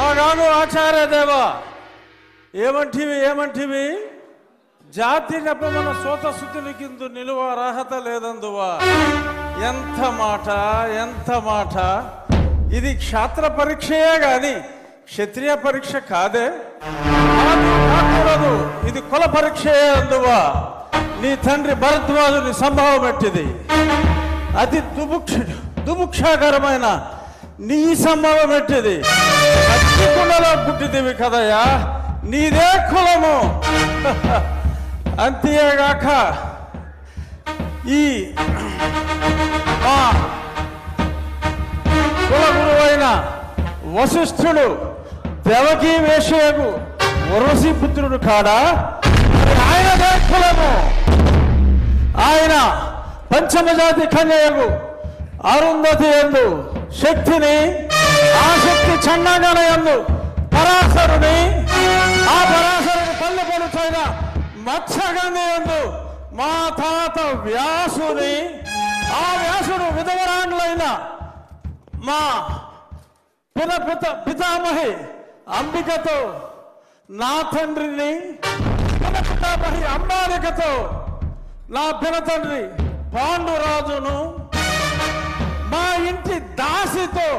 అలాగాను ఆచార్య దేవా. ఏమంటివి జాతి నెపమన సోత శుద్ధునికిందు నిలువ అర్హత లేదందువా. ఎంత మాట. ఇది క్షాత్ర పరీక్షయే గాని క్షత్రియ పరీక్ష కాదే. కాకూడదు, ఇది కుల పరీక్షయే అందువా. నీ తండ్రి భరద్వాజుని సంభవం ఎట్టిది. అతి దుముక్షాకరమైన నీ సంభవం ఎట్టిది. కుండలో పుట్టిదివి కదయ్యా, నీదే కులము. అంతేగాక ఈ మా కుల గురువైన వశిష్ఠుడు దేవకీ వేషయకు ఉర్వశీ పుత్రుడు కాడా. ఆయనదే కులము. ఆయన పంచమజాతి కన్యకు అరుంధతి యందు శక్తిని, ఆ శక్తి చండాగణ యందు పరాశరుని, ఆ పరాశరుని పల్లె పడుచైన మత్స్యగంధి యందు మా తాత వ్యాసుని, ఆ వ్యాసుడు విధవరాండ్లైన మా పితామహి అంబికతో నా తండ్రిని, పితామహి అంబాలికతో నా పినతండ్రి పాండురాజును, మా ఇంటి దాసితో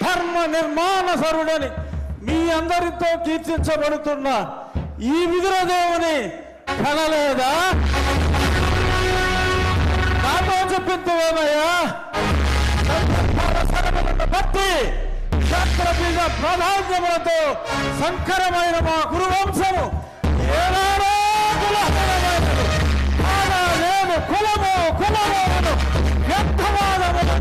ధర్మ నిర్మాణ సరుడని మీ అందరితో కీర్తించబడుతున్న ఈ విదురదేవుని కనలేదా? నాతో చెప్పిందేమయ్యా. భక్తి క్షత్రబీజ ప్రాధాన్యములతో సంకరమైన మా గురువంశము ఏనాడో నేను కులము వ్యర్థవాదములు.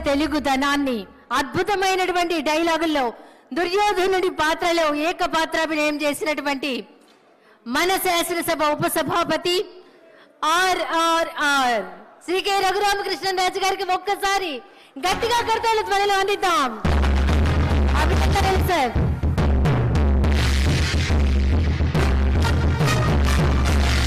తెలుగుదనాన్ని అద్భుతమైనటువంటి డైలాగుల్లో దుర్యోధనుడి పాత్రలో ఏకపాత్రాభినయం చేసినటువంటి మన శాసనసభ ఉపసభాపతి RRR శ్రీ కె రఘురామకృష్ణరాజు గారికి ఒక్కసారి గట్టిగా కర్తవ్య ధ్వనులు అందిద్దాం. అభినందనలు సార్.